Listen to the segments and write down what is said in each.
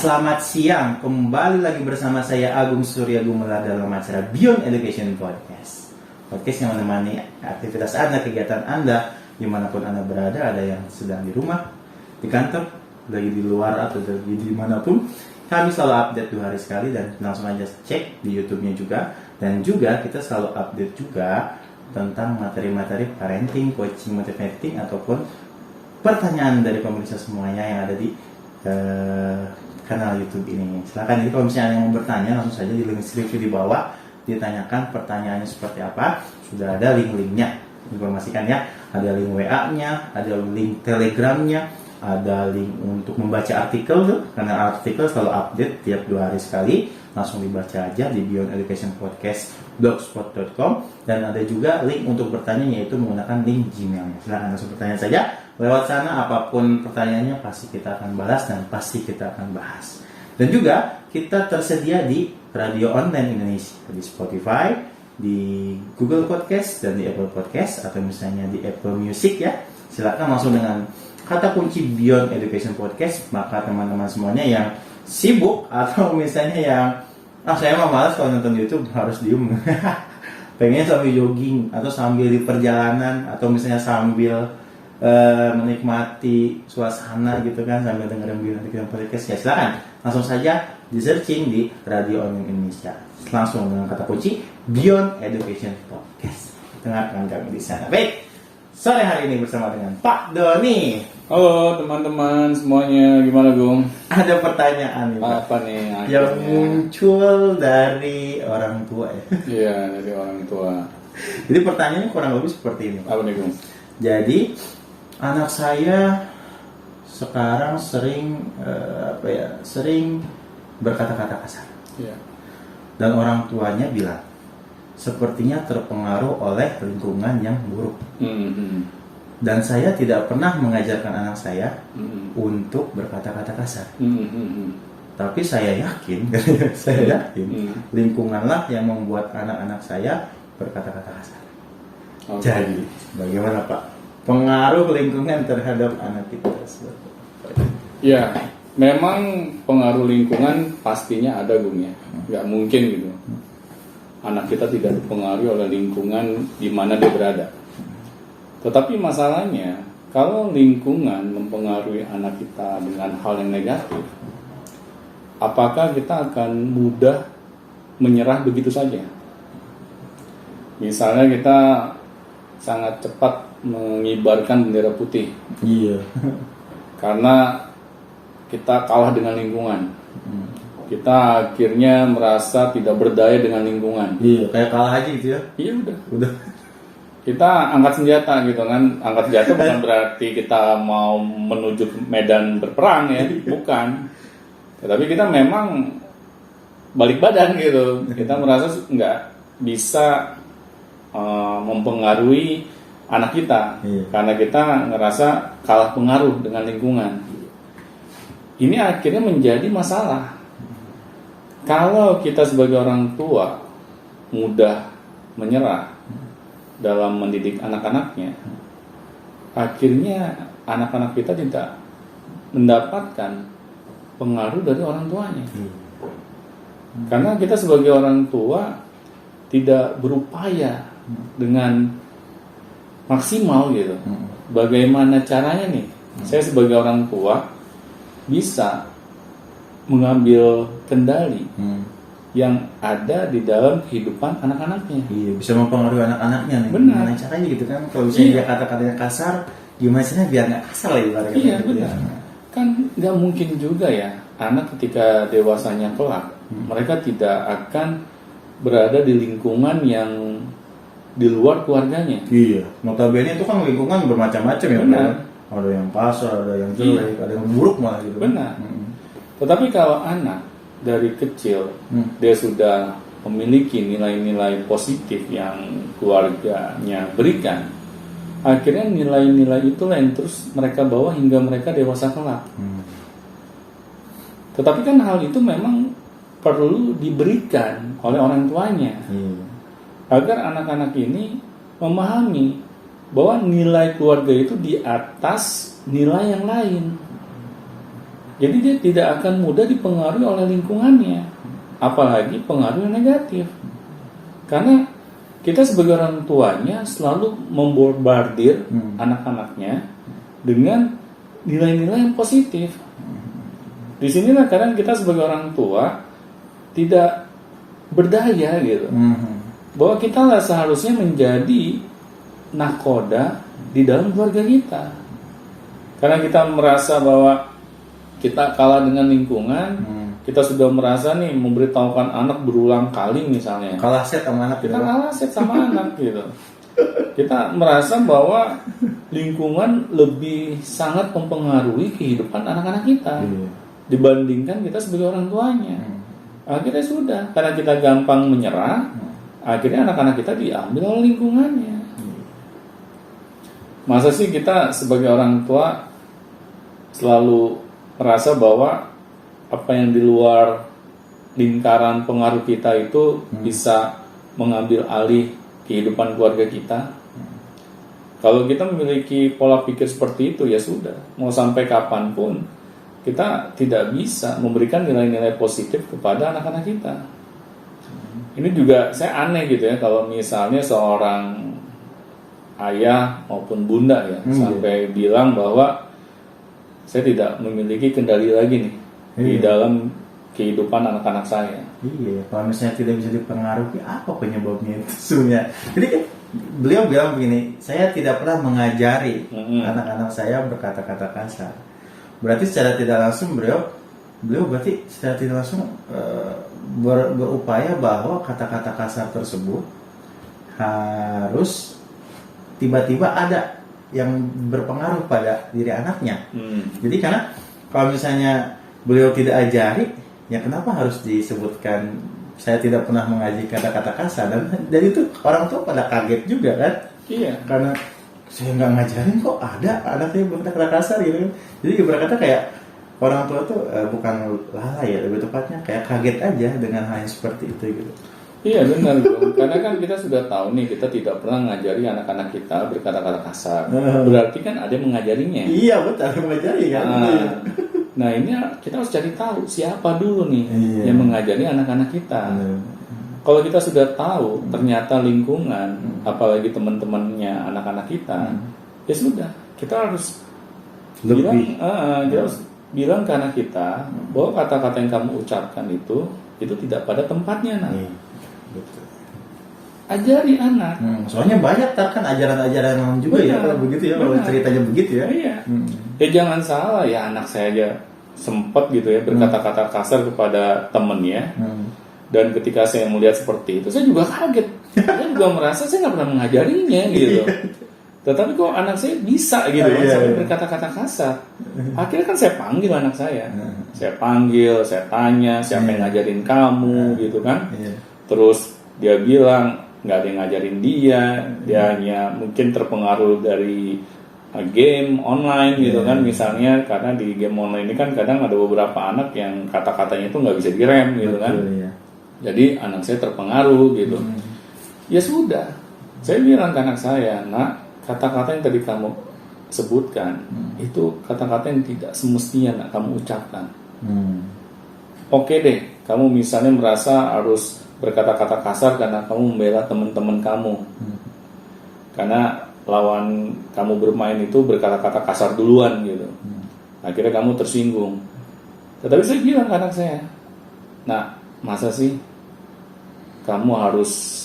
selamat siang. Kembali lagi bersama saya Agung Surya Gumela dalam acara Beyond Education Podcast. Podcast yang menemani aktivitas Anda, kegiatan Anda, dimanapun Anda berada. Ada yang sedang di rumah, di kantor, lagi di luar, atau lagi dimanapun. Kami selalu update 2 hari sekali dan langsung aja cek di YouTube-nya juga. Dan juga kita selalu update juga tentang materi-materi parenting, coaching, motivating, ataupun pertanyaan dari pemirsa semuanya yang ada di kanal YouTube ini. Silakan, jadi kalau misalnya yang mau bertanya langsung saja di link deskripsi di bawah, ditanyakan pertanyaannya seperti apa. Sudah ada link-linknya, informasikan ya. Ada link WA-nya, ada link Telegram-nya, ada link untuk membaca artikel tuh, karena artikel selalu update tiap 2 hari sekali. Langsung dibaca aja di Beyond Education Podcast blogspot.com, dan ada juga link untuk bertanya, yaitu menggunakan link Gmail. Silahkan langsung bertanya saja lewat sana. Apapun pertanyaannya pasti kita akan balas dan pasti kita akan bahas. Dan juga kita tersedia di radio online Indonesia, di Spotify, di Google Podcast, dan di Apple Podcast, atau misalnya di Apple Music ya. Silakan langsung dengan kata kunci Beyond Education Podcast. Maka teman-teman semuanya yang sibuk atau misalnya yang saya mah malas kalau nonton YouTube, harus diem. Pengen sambil jogging atau sambil di perjalanan, atau misalnya sambil menikmati suasana gitu kan, sambil dengerin Beyond Education Podcast, ya silakan langsung saja di searching di Radio Online Indonesia, langsung dengan kata kunci Beyond Education Podcast. Dengarkan kami di sana. Baik, sore hari ini bersama dengan Pak Doni. Halo teman-teman semuanya, gimana Gung? Ada pertanyaan nih, Pak. Apa nih yang muncul dari orang tua ya? Iya, dari orang tua. Jadi pertanyaannya kurang lebih seperti ini, Pak. Apa nih Gung? Jadi anak saya sekarang sering berkata-kata kasar. Iya. Dan orang tuanya bilang sepertinya terpengaruh oleh lingkungan yang buruk. Dan saya tidak pernah mengajarkan anak saya untuk berkata-kata kasar. Tapi saya yakin, lingkunganlah yang membuat anak-anak saya berkata-kata kasar. Okay. Jadi, bagaimana Pak pengaruh lingkungan terhadap anak kita? Ya, memang pengaruh lingkungan pastinya ada Gung ya. Nggak mungkin gitu. Anak kita tidak dipengaruhi oleh lingkungan di mana dia berada. Tetapi masalahnya, kalau lingkungan mempengaruhi anak kita dengan hal yang negatif, apakah kita akan mudah menyerah begitu saja? Misalnya kita sangat cepat mengibarkan bendera putih. Iya. Karena kita kalah dengan lingkungan. Kita akhirnya merasa tidak berdaya dengan lingkungan. Iya, kayak kalah aja gitu ya. Iya udah. Kita angkat senjata gitu kan. Angkat senjata bukan berarti kita mau menuju ke medan berperang ya, bukan. Tetapi kita memang balik badan gitu. Kita merasa nggak bisa mempengaruhi anak kita, karena kita ngerasa kalah pengaruh dengan lingkungan. Ini akhirnya menjadi masalah. Kalau kita sebagai orang tua mudah menyerah dalam mendidik anak-anaknya, akhirnya anak-anak kita tidak mendapatkan pengaruh dari orang tuanya. Karena kita sebagai orang tua tidak berupaya dengan maksimal gitu. Bagaimana caranya nih? Saya sebagai orang tua bisa mengambil kendali yang ada di dalam kehidupan anak-anaknya. Iya, bisa mempengaruhi anak-anaknya nih. Benar. Gimana caranya gitu kan? Kalau misalnya dia kata-katanya kasar, gimana caranya biar nggak kasar lah ibaratnya. Iya benar. Kan nggak mungkin juga ya anak ketika dewasanya kelak, mereka tidak akan berada di lingkungan yang di luar keluarganya. Iya, notabene itu kan lingkungan bermacam-macam ya. Benar. Ada yang kasar, ada yang jelek, ada yang buruk malah gitu. Benar. Tetapi kalau anak dari kecil dia sudah memiliki nilai-nilai positif yang keluarganya berikan, akhirnya nilai-nilai itulah yang terus mereka bawa hingga mereka dewasa kelak. Tetapi kan hal itu memang perlu diberikan oleh orang tuanya, agar anak-anak ini memahami bahwa nilai keluarga itu di atas nilai yang lain. Jadi dia tidak akan mudah dipengaruhi oleh lingkungannya, apalagi pengaruh yang negatif. Karena kita sebagai orang tuanya selalu membombardir anak-anaknya dengan nilai-nilai yang positif. Disinilah kadang kita sebagai orang tua tidak berdaya gitu, bahwa kita lah seharusnya menjadi nahkoda di dalam keluarga kita. Karena kita merasa bahwa kita kalah dengan lingkungan, kita sudah merasa nih memberitahukan anak berulang kali misalnya. Kalah set sama anak Kita kalah set sama anak gitu. Kita merasa bahwa lingkungan lebih sangat mempengaruhi kehidupan anak-anak kita dibandingkan kita sebagai orang tuanya. Akhirnya sudah, karena kita gampang menyerah, akhirnya anak-anak kita diambil oleh lingkungannya. Masa sih kita sebagai orang tua selalu merasa bahwa apa yang di luar lingkaran pengaruh kita itu bisa mengambil alih kehidupan keluarga kita? Kalau kita memiliki pola pikir seperti itu, ya sudah, mau sampai kapanpun kita tidak bisa memberikan nilai-nilai positif kepada anak-anak kita. Ini juga saya aneh gitu ya, kalau misalnya seorang ayah maupun bunda ya sampai bilang bahwa saya tidak memiliki kendali lagi nih di dalam kehidupan anak-anak saya. Iya, kalau misalnya tidak bisa dipengaruhi, apa penyebabnya itu sebenarnya? Jadi beliau bilang begini, saya tidak pernah mengajari anak-anak saya berkata-kata kasar. Berarti secara tidak langsung beliau berarti secara tidak langsung berupaya bahwa kata-kata kasar tersebut harus tiba-tiba ada yang berpengaruh pada diri anaknya. Jadi karena kalau misalnya beliau tidak ajari, ya kenapa harus disebutkan saya tidak pernah mengaji kata-kata kasar, dan itu orang tua pada kaget juga kan? Iya. Karena saya nggak ngajarin kok ada anak saya berkata kasar gitu kan? Jadi berkata kayak orang tua tuh bukan lalai ya, lebih tepatnya kayak kaget aja dengan hal yang seperti itu gitu. Iya benar dong, karena kan kita sudah tahu nih kita tidak pernah ngajari anak-anak kita berkata-kata kasar. Berarti kan ada yang mengajarinya. Iya betul, ada yang mengajari kan. Nah ini kita harus cari tahu siapa dulu nih yang mengajari anak-anak kita. Kalau kita sudah tahu ternyata lingkungan, apalagi teman-temannya anak-anak kita, ya sudah kita harus bilang ke anak kita bahwa kata-kata yang kamu ucapkan itu tidak pada tempatnya nak. Betul. Ajari anak. Soalnya banyak kan ajaran-ajaran juga ya kalau begitu ya, kalau ceritanya begitu ya. Iya. Ya jangan salah ya, anak saya aja sempat gitu ya berkata-kata kasar kepada temennya. Dan ketika saya melihat seperti itu, saya juga kaget. Saya juga merasa saya nggak pernah mengajarinya gitu. Tetapi kok anak saya bisa gitu sampai berkata-kata kasar. Akhirnya kan saya panggil anak saya. Saya panggil, saya tanya siapa yang ngajarin kamu gitu kan. Terus dia bilang nggak ada yang ngajarin dia hanya mungkin terpengaruh dari game online gitu kan, misalnya karena di game online ini kan kadang ada beberapa anak yang kata-katanya itu nggak bisa direm gitu kan. Jadi anak saya terpengaruh gitu. Ya sudah, saya bilang ke anak saya, nak, kata-kata yang tadi kamu sebutkan itu kata-kata yang tidak semestinya nak kamu ucapkan. Oke deh, kamu misalnya merasa harus berkata-kata kasar karena kamu membela teman-teman kamu, karena lawan kamu bermain itu berkata-kata kasar duluan gitu, akhirnya kamu tersinggung. Tetapi saya bilang ke anak saya, nah masa sih kamu harus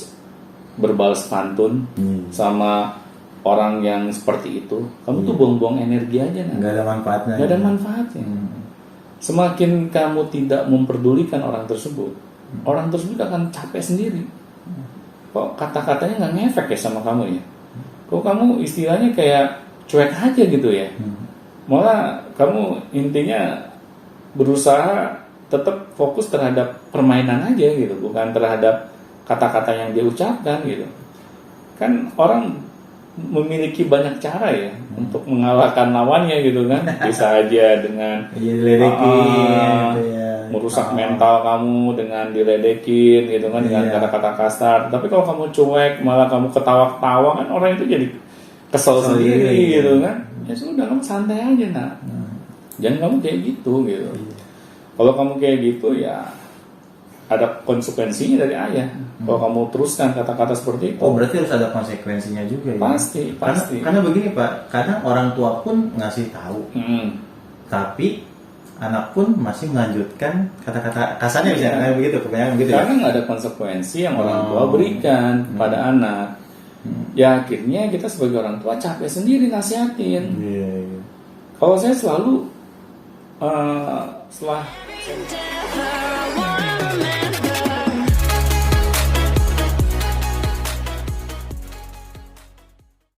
berbalas pantun sama orang yang seperti itu? Kamu tuh buang-buang energi aja nak. Nggak ada manfaatnya. Nggak ada manfaatnya. Semakin kamu tidak memperdulikan orang tersebut akan capek sendiri. Kok kata-katanya nggak ngefek ya sama kamu ya? Kok kamu istilahnya kayak cuek aja gitu ya? Malah kamu intinya berusaha tetap fokus terhadap permainan aja gitu, bukan terhadap kata-kata yang dia ucapkan gitu. Kan orang memiliki banyak cara ya untuk mengalahkan lawannya gitu kan. Bisa aja dengan merusak mental kamu dengan diledekin gitu kan, dengan kata-kata kasar. Tapi kalau kamu cuek malah kamu ketawa-ketawa kan orang itu jadi kesel sendiri gitu kan. Ya sudah, kamu santai aja nak. jangan kamu kayak gitu. Kalau kamu kayak gitu ya ada konsekuensinya dari ayah. Kalau kamu teruskan kata-kata seperti itu. Oh, berarti harus ada konsekuensinya juga ya? Pasti. Karena begini Pak, kadang orang tua pun ngasih tahu, tapi anak pun masih melanjutkan kata-kata kasarnya misalnya begitu, kebanyakan begitu. Karena nggak ada konsekuensi yang orang tua berikan pada anak. Ya akhirnya kita sebagai orang tua capek sendiri nasihatin. Iya. Kalau saya selalu setelah